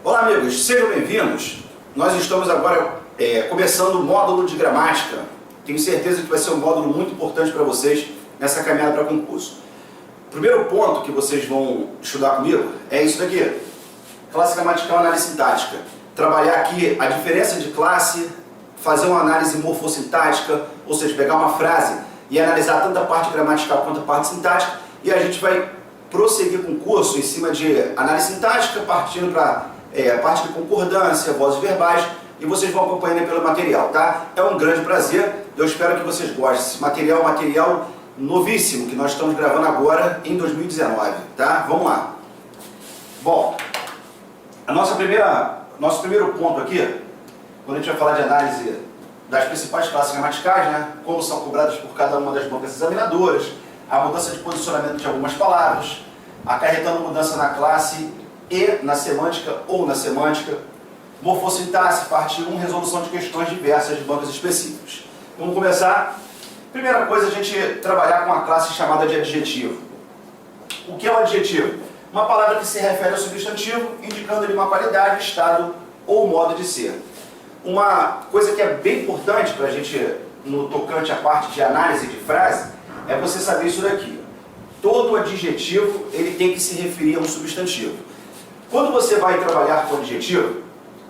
Olá amigos, sejam bem-vindos. Nós estamos agora começando o módulo de gramática. Tenho certeza que vai ser um módulo muito importante para vocês nessa caminhada para concurso. O primeiro ponto que vocês vão estudar comigo é isso daqui. Classe gramatical, análise sintática. Trabalhar aqui a diferença de classe, fazer uma análise morfossintática, ou seja, pegar uma frase e analisar tanto a parte gramatical quanto a parte sintática, e a gente vai prosseguir com o curso em cima de análise sintática, partindo para a parte de concordância, vozes verbais, e vocês vão acompanhando pelo material, tá? É um grande prazer, eu espero que vocês gostem. Esse material é um material novíssimo, que nós estamos gravando agora em 2019, tá? Vamos lá. Bom, nosso primeiro ponto aqui, quando a gente vai falar de análise das principais classes gramaticais, né? Como são cobradas por cada uma das bancas examinadoras, a mudança de posicionamento de algumas palavras, acarretando mudança na classe e na semântica ou na semântica, morfossintaxe, parte 1, resolução de questões diversas de bancas específicas. Vamos começar. Primeira coisa, a gente trabalhar com a classe chamada de adjetivo. O que é o adjetivo? Uma palavra que se refere ao substantivo, indicando-lhe uma qualidade, estado ou modo de ser. Uma coisa que é bem importante para a gente, no tocante à parte de análise de frase, é você saber isso daqui. Todo adjetivo ele tem que se referir a um substantivo. Quando você vai trabalhar com adjetivo,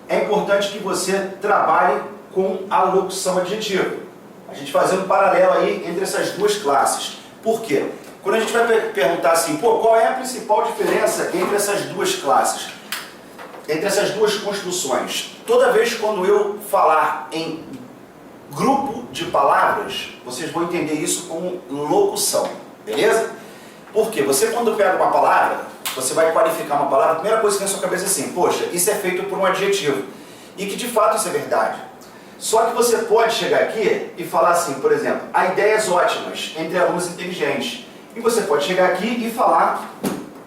é importante que você trabalhe com a locução adjetiva. A gente fazendo um paralelo aí entre essas duas classes. Por quê? Quando a gente vai perguntar assim, qual é a principal diferença entre essas duas classes? Entre essas duas construções? Toda vez quando eu falar em grupo de palavras, vocês vão entender isso como locução, beleza? Porque você quando pega uma palavra, você vai qualificar uma palavra, a primeira coisa que vem na sua cabeça é assim, poxa, isso é feito por um adjetivo. E que de fato isso é verdade. Só que você pode chegar aqui e falar assim, por exemplo, há ideias ótimas entre alunos inteligentes. E você pode chegar aqui e falar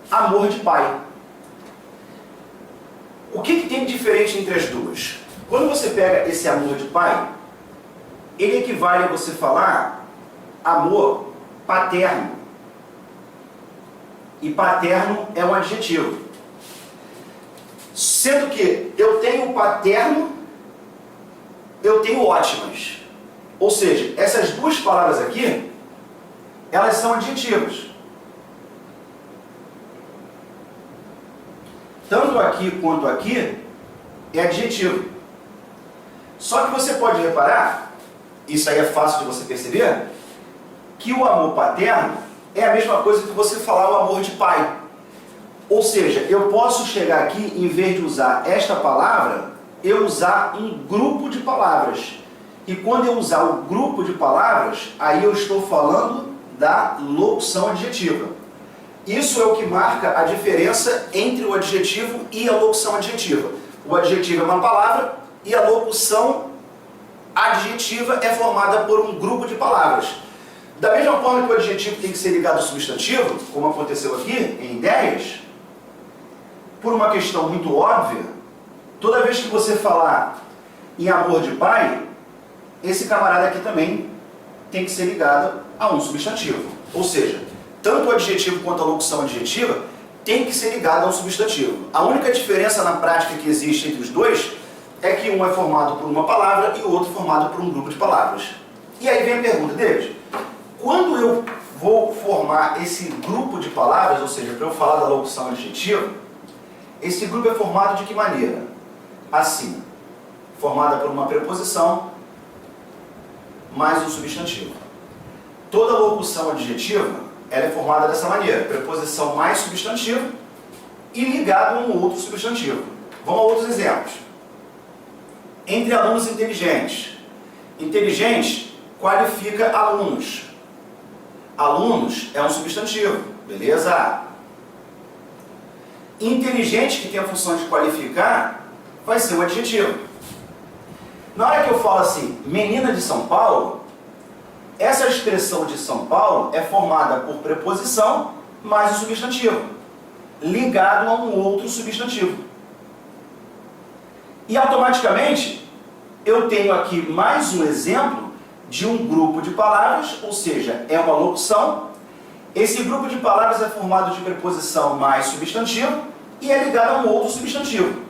amor de pai. O que tem de diferente entre as duas? Quando você pega esse amor de pai, ele equivale a você falar amor paterno. E paterno é um adjetivo. Sendo que eu tenho paterno, eu tenho ótimas. Ou seja, essas duas palavras aqui, elas são adjetivos. Tanto aqui quanto aqui é adjetivo. Só que você pode reparar, isso aí é fácil de você perceber, que o amor paterno é a mesma coisa que você falar o amor de pai. Ou seja, eu posso chegar aqui, em vez de usar esta palavra, eu usar um grupo de palavras. E quando eu usar o grupo de palavras, aí eu estou falando da locução adjetiva. Isso é o que marca a diferença entre o adjetivo e a locução adjetiva. O adjetivo é uma palavra e a locução adjetiva é formada por um grupo de palavras. Da mesma forma que o adjetivo tem que ser ligado ao substantivo, como aconteceu aqui em ideias, por uma questão muito óbvia, toda vez que você falar em amor de pai, esse camarada aqui também tem que ser ligado a um substantivo. Ou seja, tanto o adjetivo quanto a locução adjetiva tem que ser ligado a um substantivo. A única diferença na prática que existe entre os dois é que um é formado por uma palavra e o outro formado por um grupo de palavras. E aí vem a pergunta, David, quando eu vou formar esse grupo de palavras, ou seja, para eu falar da locução adjetiva, esse grupo é formado de que maneira? Assim, formada por uma preposição mais um substantivo. Toda locução adjetiva ela é formada dessa maneira, preposição mais substantivo e ligado a um outro substantivo. Vamos a outros exemplos. Entre alunos inteligentes. Inteligente qualifica alunos. Alunos é um substantivo, beleza? Inteligente, que tem a função de qualificar, vai ser um adjetivo. Na hora que eu falo assim, menina de São Paulo, essa expressão de São Paulo é formada por preposição mais um substantivo, ligado a um outro substantivo. E automaticamente, eu tenho aqui mais um exemplo de um grupo de palavras, ou seja, é uma locução. Esse grupo de palavras é formado de preposição mais substantivo e é ligado a um outro substantivo.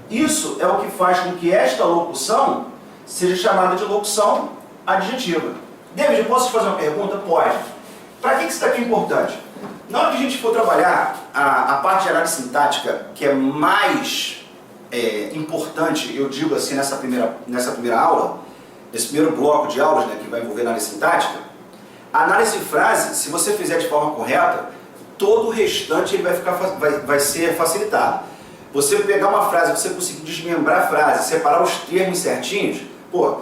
Isso é o que faz com que esta locução seja chamada de locução adjetiva. David, eu posso te fazer uma pergunta? Pode. Para que isso daqui é importante? Na hora que a gente for trabalhar a parte de análise sintática, que é mais importante, eu digo assim, nessa primeira aula, nesse primeiro bloco de aulas, né, que vai envolver análise sintática, a análise de frase, se você fizer de forma correta, todo o restante ele vai ser facilitado. Você pegar uma frase, você conseguir desmembrar a frase, separar os termos certinhos, pô,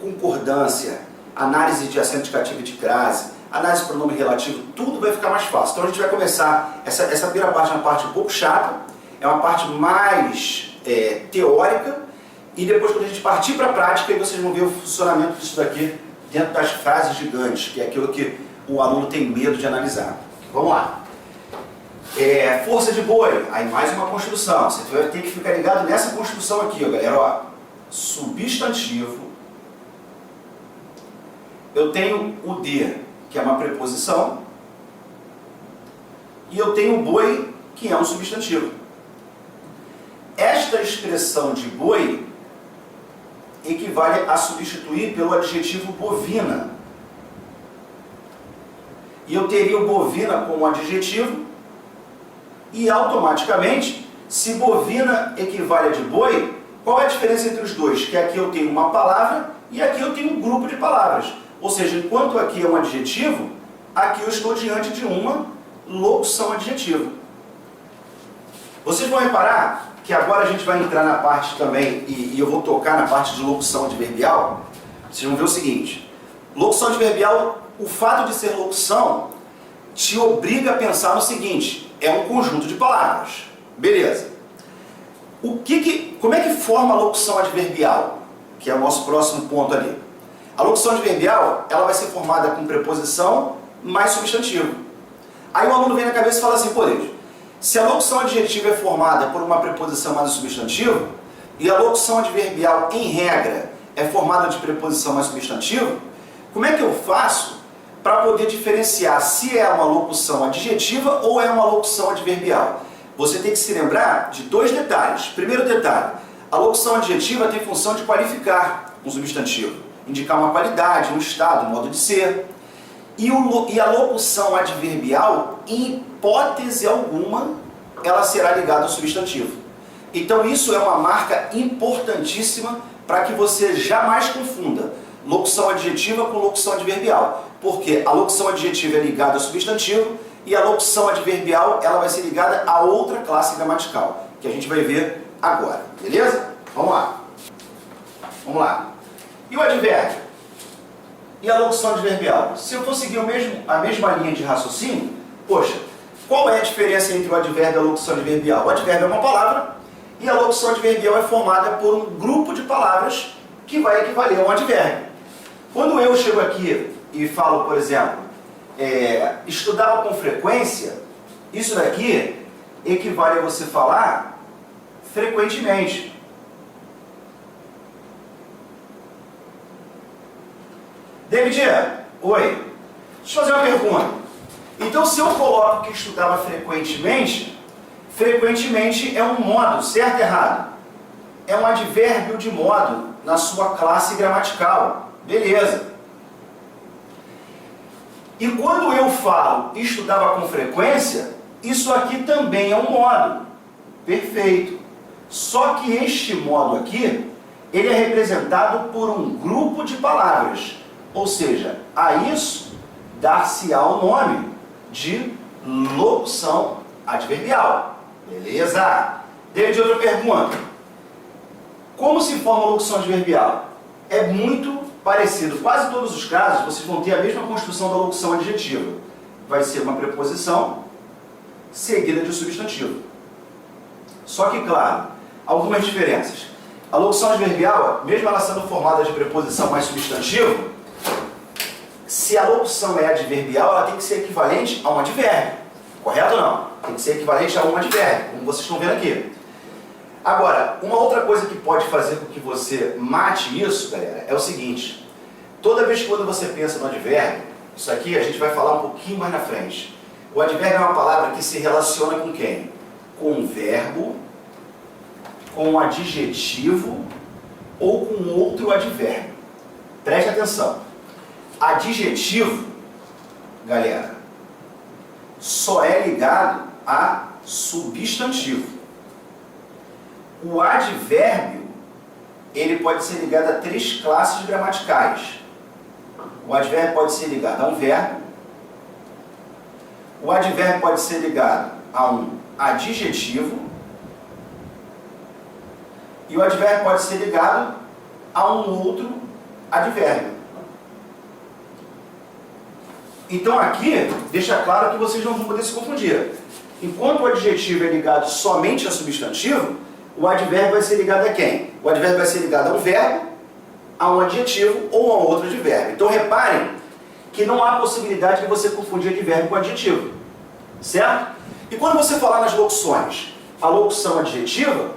concordância, análise de acento indicativo e de crase, análise de pronome relativo, tudo vai ficar mais fácil. Então a gente vai começar, essa primeira parte é uma parte um pouco chata, é uma parte mais teórica, e depois quando a gente partir para a prática, aí vocês vão ver o funcionamento disso daqui dentro das frases gigantes, que é aquilo que o aluno tem medo de analisar. Vamos lá. Força de boi, aí mais uma construção. Você vai ter que ficar ligado nessa construção aqui, ó, galera. Ó, substantivo. Eu tenho o de, que é uma preposição, e eu tenho o boi, que é um substantivo. Esta expressão de boi equivale a substituir pelo adjetivo bovina. E eu teria o bovina como adjetivo, e automaticamente, se bovina equivale a de boi, qual é a diferença entre os dois? Que aqui eu tenho uma palavra e aqui eu tenho um grupo de palavras. Ou seja, enquanto aqui é um adjetivo, aqui eu estou diante de uma locução adjetiva. Vocês vão reparar que agora a gente vai entrar na parte também, e eu vou tocar na parte de locução adverbial. Vocês vão ver o seguinte: locução adverbial, o fato de ser locução, te obriga a pensar no seguinte: é um conjunto de palavras. Beleza. Como é que forma a locução adverbial? Que é o nosso próximo ponto ali. A locução adverbial, ela vai ser formada com preposição mais substantivo. Aí o aluno vem na cabeça e fala assim: pô, Deus, se a locução adjetiva é formada por uma preposição mais um substantivo, e a locução adverbial, em regra, é formada de preposição mais substantivo, como é que eu faço para poder diferenciar se é uma locução adjetiva ou é uma locução adverbial? Você tem que se lembrar de dois detalhes. Primeiro detalhe: a locução adjetiva tem função de qualificar um substantivo, indicar uma qualidade, um estado, um modo de ser. E a locução adverbial, em hipótese alguma, ela será ligada ao substantivo. Então isso é uma marca importantíssima para que você jamais confunda locução adjetiva com locução adverbial. Porque a locução adjetiva é ligada ao substantivo e a locução adverbial ela vai ser ligada a outra classe gramatical, que a gente vai ver agora. Beleza? Vamos lá. Vamos lá. E o advérbio? E a locução adverbial? Se eu for seguir a mesma linha de raciocínio, poxa, qual é a diferença entre o advérbio e a locução adverbial? O advérbio é uma palavra e a locução adverbial é formada por um grupo de palavras que vai equivaler a um advérbio. Quando eu chego aqui e falo, por exemplo, estudava com frequência, isso daqui equivale a você falar frequentemente. David, oi, deixa eu fazer uma pergunta. Então, se eu coloco que estudava frequentemente, frequentemente é um modo, certo ou errado? É um advérbio de modo na sua classe gramatical. Beleza. E quando eu falo estudava com frequência, isso aqui também é um modo. Perfeito. Só que este modo aqui, ele é representado por um grupo de palavras. Ou seja, a isso dar-se-á o nome de locução adverbial. Beleza? David, outra pergunta. Como se forma a locução adverbial? É muito parecido. Quase todos os casos, vocês vão ter a mesma construção da locução adjetiva. Vai ser uma preposição seguida de um substantivo. Só que, claro, algumas diferenças. A locução adverbial, mesmo ela sendo formada de preposição mais substantivo, se a locução é adverbial, ela tem que ser equivalente a um advérbio. Correto ou não? Tem que ser equivalente a um advérbio, como vocês estão vendo aqui. Agora, uma outra coisa que pode fazer com que você mate isso, galera, é o seguinte. Toda vez que quando você pensa no advérbio, isso aqui a gente vai falar um pouquinho mais na frente. O advérbio é uma palavra que se relaciona com quem? Com um verbo, com um adjetivo ou com outro advérbio. Preste atenção. Adjetivo, galera, só é ligado a substantivo. O advérbio, ele pode ser ligado a 3 classes gramaticais. O advérbio pode ser ligado a um verbo. O advérbio pode ser ligado a um adjetivo. E o advérbio pode ser ligado a um outro advérbio. Então aqui, deixa claro que vocês não vão poder se confundir. Enquanto o adjetivo é ligado somente a substantivo, o advérbio vai ser ligado a quem? O advérbio vai ser ligado a um verbo, a um adjetivo ou a um outro advérbio. Então reparem que não há possibilidade de você confundir advérbio com adjetivo. Certo? E quando você falar nas locuções, a locução adjetiva,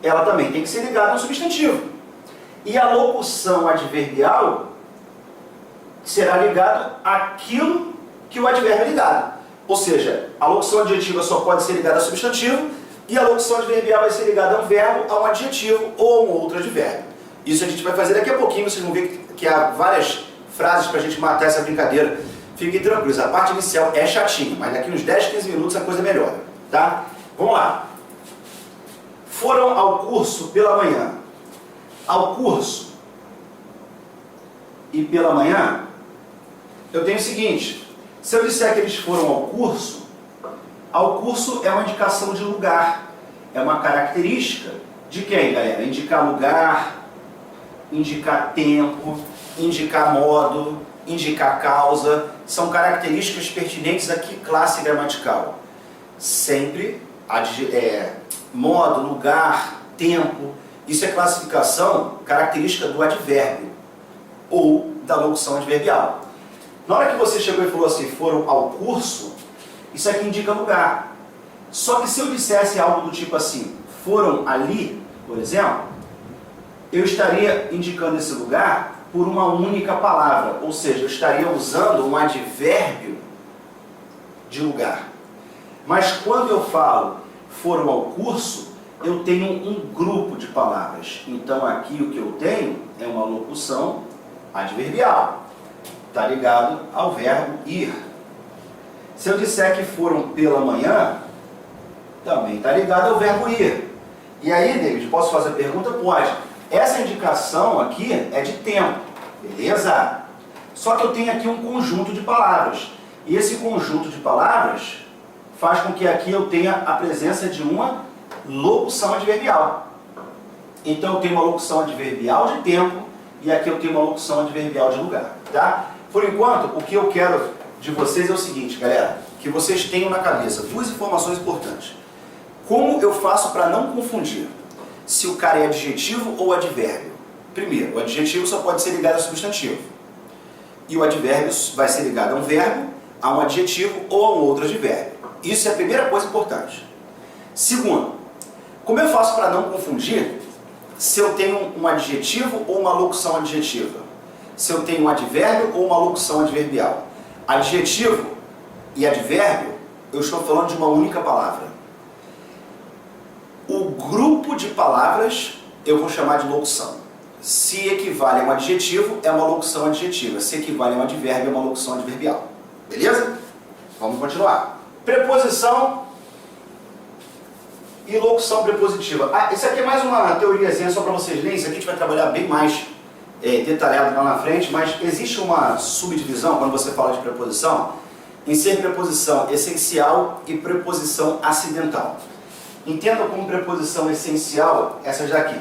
ela também tem que ser ligada a um substantivo. E a locução adverbial será ligada àquilo que o advérbio é ligado. Ou seja, a locução adjetiva só pode ser ligada a substantivo e a locução adverbial vai ser ligada a um verbo, a um adjetivo ou a um outro advérbio. Isso a gente vai fazer daqui a pouquinho, vocês vão ver que há várias frases para a gente matar essa brincadeira. Fiquem tranquilos, a parte inicial é chatinha, mas daqui uns 10, 15 minutos a coisa melhora, tá? Vamos lá. Foram ao curso pela manhã. Ao curso e pela manhã, eu tenho o seguinte, se eu disser que eles foram ao curso é uma indicação de lugar, é uma característica de quem, galera? Indicar lugar, indicar tempo, indicar modo, indicar causa, são características pertinentes a que classe gramatical? Sempre modo, lugar, tempo, isso é classificação característica do advérbio ou da locução adverbial. Na hora que você chegou e falou assim, foram ao curso, isso aqui indica lugar. Só que se eu dissesse algo do tipo assim, foram ali, por exemplo, eu estaria indicando esse lugar por uma única palavra, ou seja, eu estaria usando um advérbio de lugar. Mas quando eu falo foram ao curso, eu tenho um grupo de palavras. Então aqui o que eu tenho é uma locução adverbial. Está ligado ao verbo ir. Se eu disser que foram pela manhã, também está ligado ao verbo ir. E aí, David, posso fazer a pergunta? Pode. Essa indicação aqui é de tempo, beleza? Só que eu tenho aqui um conjunto de palavras. E esse conjunto de palavras faz com que aqui eu tenha a presença de uma locução adverbial. Então eu tenho uma locução adverbial de tempo e aqui eu tenho uma locução adverbial de lugar, tá? Por enquanto, o que eu quero de vocês é o seguinte, galera, que vocês tenham na cabeça 2 informações importantes. Como eu faço para não confundir se o cara é adjetivo ou advérbio? Primeiro, o adjetivo só pode ser ligado a substantivo. E o advérbio vai ser ligado a um verbo, a um adjetivo ou a um outro advérbio. Isso é a primeira coisa importante. Segundo, como eu faço para não confundir se eu tenho um adjetivo ou uma locução adjetiva? Se eu tenho um advérbio ou uma locução adverbial? Adjetivo e advérbio, eu estou falando de uma única palavra. O grupo de palavras eu vou chamar de locução. Se equivale a um adjetivo, é uma locução adjetiva. Se equivale a um advérbio, é uma locução adverbial. Beleza? Vamos continuar. Preposição e locução prepositiva. Isso aqui é mais uma teoriazinha só para vocês lerem. Isso aqui a gente vai trabalhar bem mais detalhado lá na frente, mas existe uma subdivisão quando você fala de preposição em ser preposição essencial e preposição acidental. Entenda como preposição essencial essas daqui.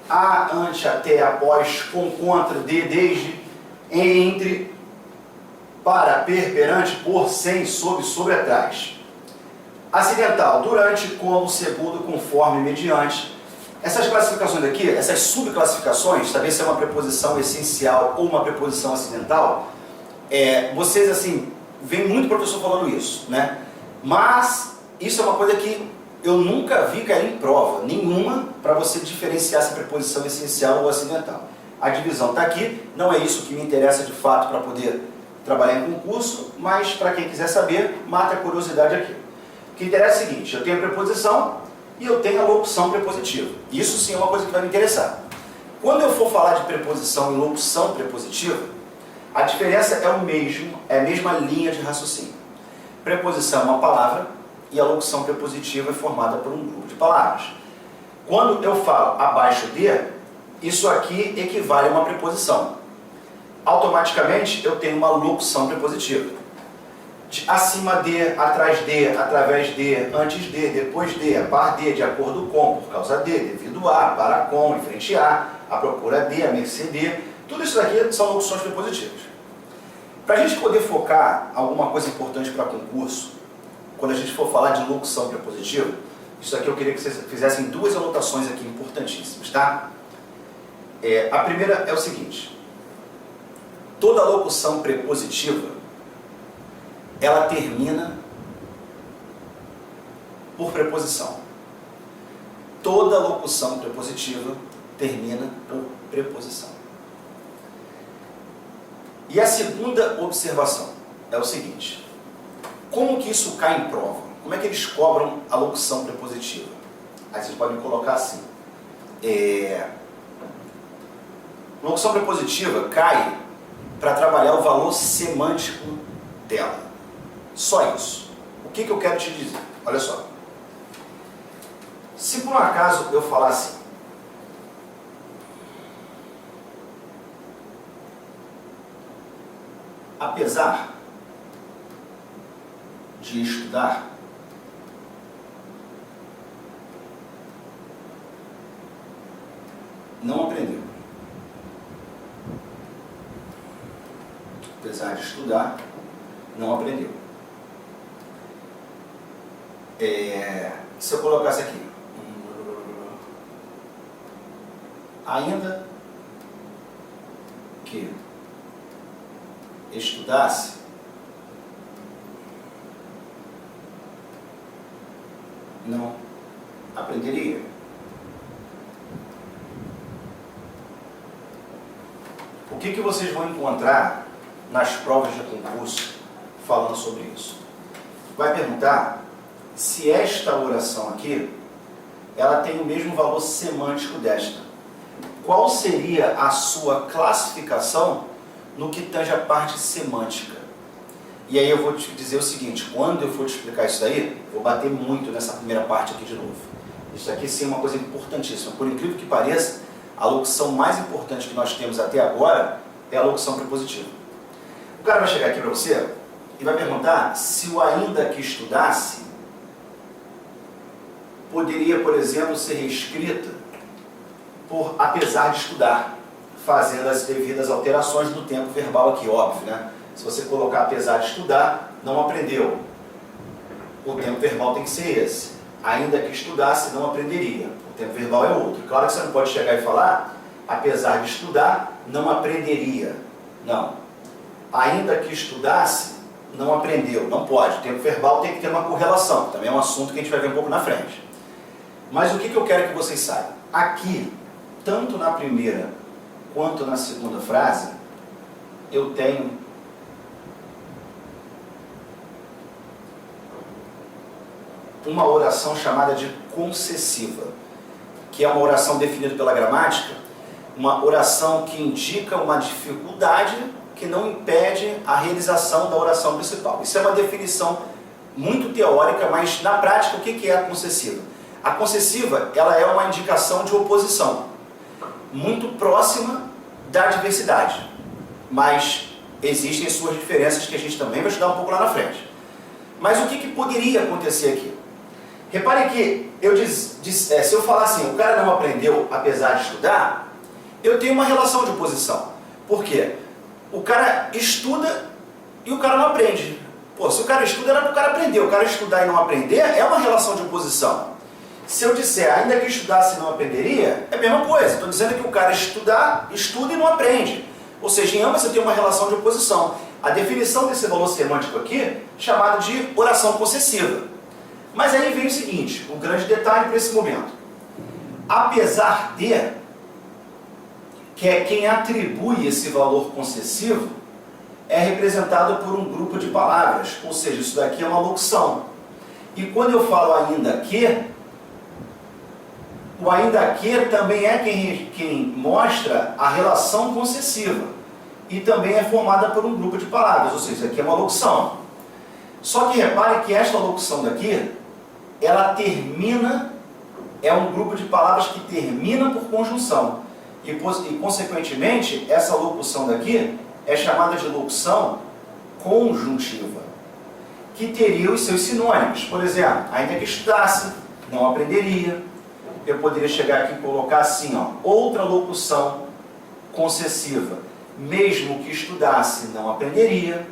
A, ante, até, após, com, contra, de, desde, entre, para, per, perante, por, sem, sob, sobre, atrás. Acidental, durante, como, segundo, conforme, mediante. Essas classificações aqui, essas subclassificações, saber se é uma preposição essencial ou uma preposição acidental, vocês assim, vem muito professor falando isso, né? Mas isso é uma coisa que eu nunca vi cair em prova nenhuma para você diferenciar se a preposição essencial ou acidental. A divisão está aqui, não é isso que me interessa de fato para poder trabalhar em concurso, mas para quem quiser saber, mata a curiosidade aqui. O que interessa é o seguinte, eu tenho a preposição e eu tenho a locução prepositiva. Isso sim é uma coisa que vai me interessar. Quando eu for falar de preposição e locução prepositiva, a diferença é o mesmo, é a mesma linha de raciocínio. Preposição é uma palavra e a locução prepositiva é formada por um grupo de palavras. Quando eu falo abaixo de, isso aqui equivale a uma preposição. Automaticamente eu tenho uma locução prepositiva. Acima de, atrás de, através de, antes de, depois de, a par de acordo com, por causa de, devido a, para com, em frente a procura de, a mercê de. Tudo isso daqui são locuções prepositivas. Para a gente poder focar alguma coisa importante para concurso, quando a gente for falar de locução prepositiva, isso aqui eu queria que vocês fizessem duas anotações aqui importantíssimas, tá? A primeira é o seguinte: toda locução prepositiva, ela termina por preposição. Toda locução prepositiva termina por preposição. E a segunda observação é o seguinte: como que isso cai em prova? Como é que eles cobram a locução prepositiva? Aí vocês podem colocar assim. Locução prepositiva cai para trabalhar o valor semântico dela. Só isso. O que eu quero te dizer? Olha só. Se por um acaso eu falar assim, apesar de estudar, não aprendeu. Apesar de estudar, não aprendeu. Se eu colocasse aqui, ainda que estudasse, não aprenderia. O que vocês vão encontrar nas provas de concurso falando sobre isso? Vai perguntar se esta oração aqui, ela tem o mesmo valor semântico desta. Qual seria a sua classificação no que tange a parte semântica? E aí eu vou te dizer o seguinte: quando eu for te explicar isso daí, vou bater muito nessa primeira parte aqui de novo. Isso aqui sim é uma coisa importantíssima. Por incrível que pareça, a locução mais importante que nós temos até agora é a locução prepositiva. O cara vai chegar aqui para você e vai perguntar se o ainda que estudasse poderia, por exemplo, ser reescrita por apesar de estudar, fazendo as devidas alterações do tempo verbal aqui, óbvio, né? Se você colocar apesar de estudar, não aprendeu. O tempo verbal tem que ser esse. Ainda que estudasse, não aprenderia. O tempo verbal é outro. Claro que você não pode chegar e falar, apesar de estudar, não aprenderia. Não. Ainda que estudasse, não aprendeu. Não pode. O tempo verbal tem que ter uma correlação. Também é um assunto que a gente vai ver um pouco na frente. Mas o que eu quero que vocês saibam? Aqui, tanto na primeira quanto na segunda frase, eu tenho uma oração chamada de concessiva, que é uma oração definida pela gramática, uma oração que indica uma dificuldade que não impede a realização da oração principal. Isso é uma definição muito teórica, mas na prática o que é a concessiva? A concessiva, ela é uma indicação de oposição, muito próxima da adversidade, mas existem suas diferenças que a gente também vai estudar um pouco lá na frente. Mas o que poderia acontecer aqui? Repare que se eu falar assim, o cara não aprendeu apesar de estudar, eu tenho uma relação de oposição. Por quê? O cara estuda e o cara não aprende. Pô, se o cara estuda, era para o cara aprender. O cara estudar e não aprender é uma relação de oposição. Se eu disser, ainda que estudasse e não aprenderia, é a mesma coisa. Estou dizendo que o cara estuda e não aprende. Ou seja, em ambas eu tenho uma relação de oposição. A definição desse valor semântico aqui, chamado de oração concessiva. Mas aí vem o seguinte, um grande detalhe para esse momento. Apesar de que é quem atribui esse valor concessivo, é representado por um grupo de palavras, ou seja, isso daqui é uma locução. E quando eu falo ainda que, o ainda que também é quem mostra a relação concessiva e também é formada por um grupo de palavras, ou seja, isso aqui é uma locução. Só que repare que esta locução daqui, ela termina, é um grupo de palavras que termina por conjunção. E consequentemente, essa locução daqui é chamada de locução conjuntiva, que teria os seus sinônimos. Por exemplo, ainda que estudasse, não aprenderia. Eu poderia chegar aqui e colocar assim, ó, outra locução concessiva. Mesmo que estudasse, não aprenderia.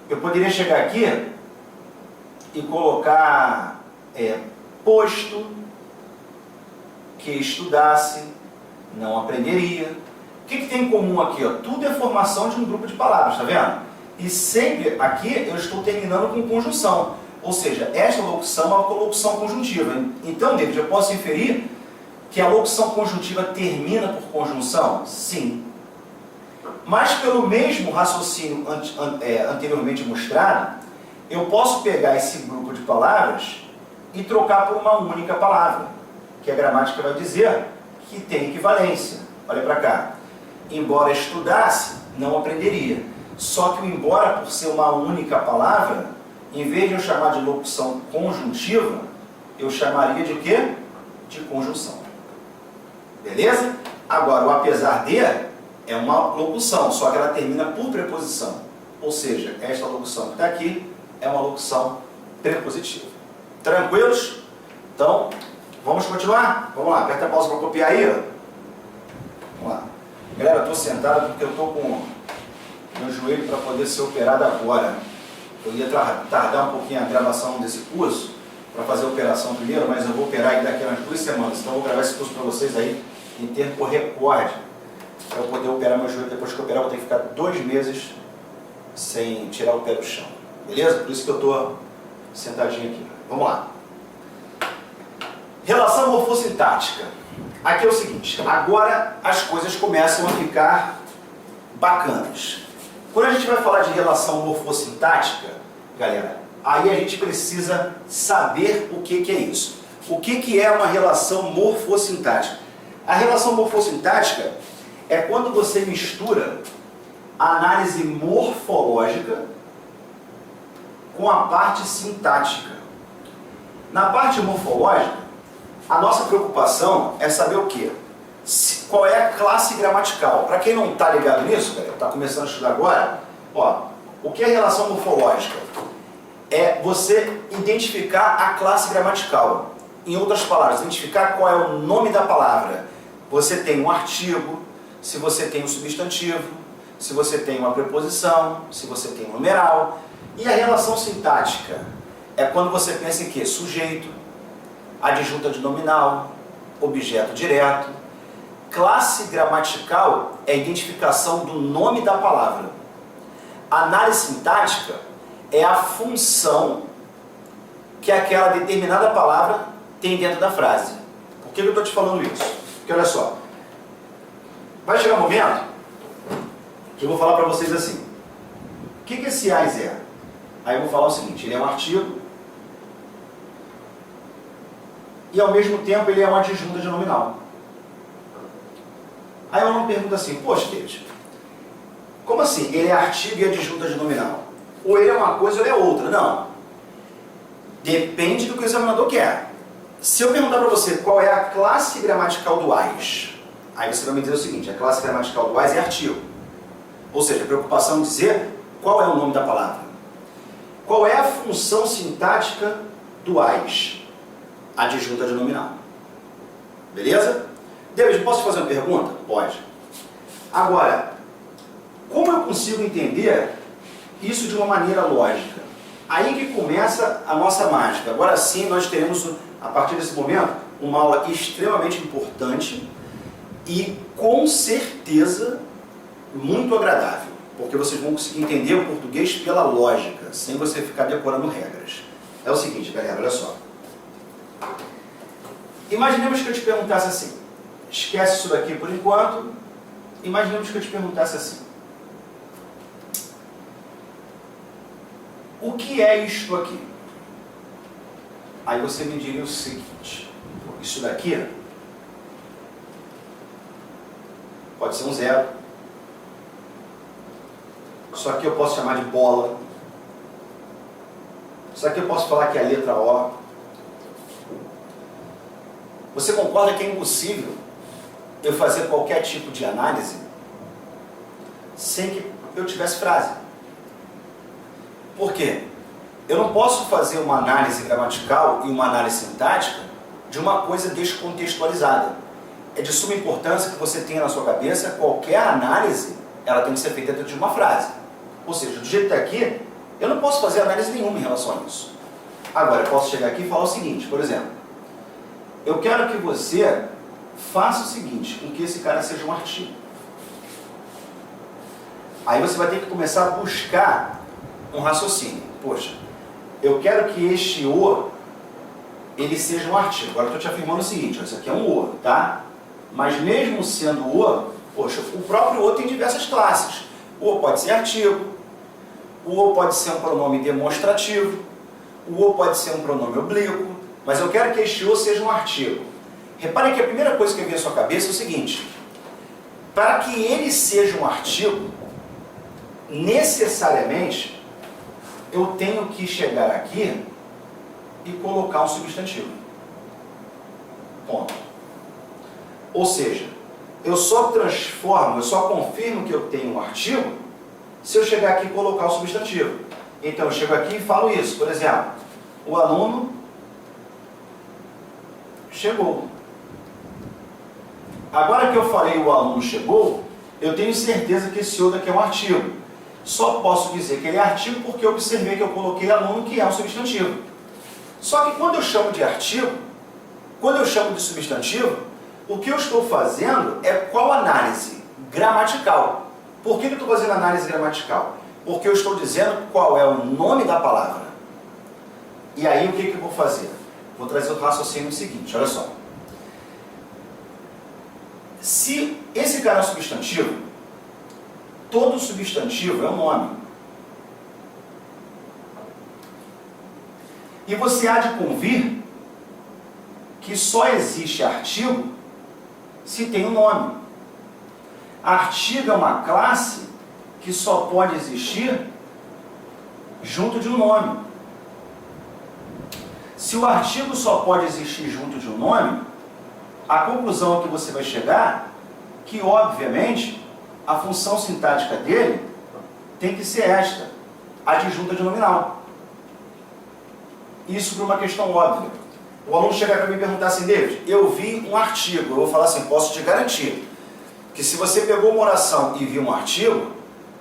Eu poderia chegar aqui e colocar posto que estudasse, não aprenderia. O que tem em comum aqui? Ó? Tudo é formação de um grupo de palavras, está vendo? E sempre aqui eu estou terminando com conjunção. Ou seja, esta locução é uma locução conjuntiva. Então, David, eu posso inferir que a locução conjuntiva termina por conjunção? Sim. Mas pelo mesmo raciocínio anteriormente mostrado, eu posso pegar esse grupo de palavras e trocar por uma única palavra, que a gramática vai dizer que tem equivalência. Olha para cá. Embora estudasse, não aprenderia. Só que o embora, por ser uma única palavra, em vez de eu chamar de locução conjuntiva, eu chamaria de quê? De conjunção. Beleza? Agora, o apesar de é uma locução, só que ela termina por preposição. Ou seja, esta locução que está aqui é uma locução prepositiva. Tranquilos? Então, vamos continuar? Vamos lá, aperta a pausa para copiar aí. Vamos lá. Galera, eu estou sentado porque eu estou com meu joelho para poder ser operado agora. Eu ia tardar um pouquinho a gravação desse curso para fazer a operação primeiro, mas eu vou operar aí daqui a umas 2 semanas. Então eu vou gravar esse curso para vocês aí em tempo recorde, para eu poder operar meu joelho. Depois que eu operar, eu vou ter que ficar 2 meses sem tirar o pé do chão. Beleza? Por isso que eu estou sentadinho aqui. Vamos lá. Relação morfossintática. Aqui é o seguinte, agora as coisas começam a ficar bacanas. Quando a gente vai falar de relação morfossintática, galera, aí a gente precisa saber o que é isso. O que é uma relação morfossintática? A relação morfossintática é quando você mistura a análise morfológica com a parte sintática. Na parte morfológica, a nossa preocupação é saber o quê? Qual é a classe gramatical. Para quem não está ligado nisso, galera, está começando a estudar agora, ó, o que é relação morfológica? É você identificar a classe gramatical. Em outras palavras, identificar qual é o nome da palavra. Você tem um artigo, se você tem um substantivo, se você tem uma preposição, se você tem um numeral. E a relação sintática é quando você pensa em quê? Sujeito, adjunta de nominal, objeto direto. Classe gramatical é a identificação do nome da palavra. Análise sintática é a função que aquela determinada palavra tem dentro da frase. Por que eu estou te falando isso? Porque olha só, vai chegar um momento que eu vou falar para vocês assim, o que esse AIS é? Aí eu vou falar o seguinte, ele é um artigo e ao mesmo tempo ele é uma adjunta de nominal. Aí eu não pergunto assim, poxa, Deus, como assim? Ele é artigo e adjunta de nominal? Ou ele é uma coisa ou ele é outra? Não. Depende do que o examinador quer. Se eu perguntar para você qual é a classe gramatical do AIS, aí você vai me dizer o seguinte, a classe gramatical do AIS é artigo. Ou seja, a preocupação é dizer qual é o nome da palavra. Qual é a função sintática do AIS? Adjunta de nominal. Beleza? David, posso fazer uma pergunta? Pode. Agora, como eu consigo entender isso de uma maneira lógica? Aí que começa a nossa mágica. Agora sim, nós teremos, a partir desse momento, uma aula extremamente importante e, com certeza, muito agradável. Porque vocês vão conseguir entender o português pela lógica, sem você ficar decorando regras. É o seguinte, galera, olha só. Imaginemos que eu te perguntasse assim, esquece isso daqui por enquanto Imaginemos que eu te perguntasse assim: o que é isto aqui? Aí você me diria o seguinte: isso daqui pode ser um zero. Isso aqui eu posso chamar de bola. Isso aqui eu posso falar que é a letra O. Você concorda que é impossível eu fazer qualquer tipo de análise sem que eu tivesse frase? Por quê? Eu não posso fazer uma análise gramatical e uma análise sintática de uma coisa descontextualizada. É de suma importância que você tenha na sua cabeça qualquer análise, ela tem que ser feita dentro de uma frase. Ou seja, do jeito que está aqui, eu não posso fazer análise nenhuma em relação a isso. Agora, eu posso chegar aqui e falar o seguinte, por exemplo: eu quero que você faça o seguinte, com que esse cara seja um artigo. Aí você vai ter que começar a buscar um raciocínio. Poxa, eu quero que este O, ele seja um artigo. Agora eu estou te afirmando o seguinte: ó, isso aqui é um O, tá? Mas mesmo sendo O, poxa, o próprio O tem diversas classes. O O pode ser artigo, o O pode ser um pronome demonstrativo, o O pode ser um pronome oblíquo, mas eu quero que este O seja um artigo. Repare que a primeira coisa que vem à sua cabeça é o seguinte: para que ele seja um artigo, necessariamente, eu tenho que chegar aqui e colocar um substantivo. Ponto. Ou seja, eu só transformo, eu só confirmo que eu tenho um artigo se eu chegar aqui e colocar o substantivo. Então eu chego aqui e falo isso. Por exemplo, o aluno chegou. Agora que eu falei o aluno chegou, eu tenho certeza que esse O daqui é um artigo. Só posso dizer que ele é artigo porque eu observei que eu coloquei aluno, que é um substantivo. Só que quando eu chamo de artigo, quando eu chamo de substantivo, o que eu estou fazendo é qual análise? Gramatical. Por que eu estou fazendo análise gramatical? Porque eu estou dizendo qual é o nome da palavra. E aí o que eu vou fazer? Vou trazer o raciocínio seguinte, olha só. Se esse cara é um substantivo, todo substantivo é um nome. E você há de convir que só existe artigo se tem um nome. Artigo é uma classe que só pode existir junto de um nome. Se o artigo só pode existir junto de um nome, a conclusão a que você vai chegar, que obviamente a função sintática dele tem que ser esta, adjunta de nominal. Isso por uma questão óbvia. O aluno chegar para mim e perguntar assim: David, eu vi um artigo. Eu vou falar assim: posso te garantir que se você pegou uma oração e viu um artigo,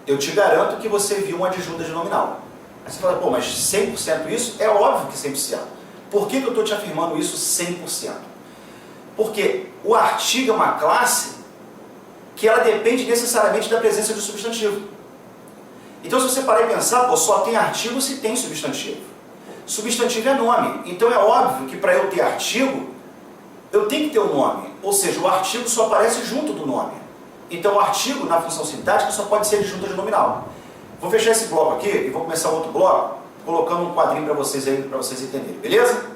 eu te garanto que você viu uma adjunta de nominal. Aí você fala: pô, mas 100% isso? É óbvio que 100%. Por que eu estou te afirmando isso 100%? Porque o artigo é uma classe que ela depende necessariamente da presença de substantivo. Então, se você parar e pensar, pô, só tem artigo se tem substantivo. Substantivo é nome. Então é óbvio que para eu ter artigo, eu tenho que ter um nome. Ou seja, o artigo só aparece junto do nome. Então o artigo, na função sintática, só pode ser adjunta de nominal. Vou fechar esse bloco aqui e vou começar outro bloco, colocando um quadrinho para vocês aí, para vocês entenderem, beleza?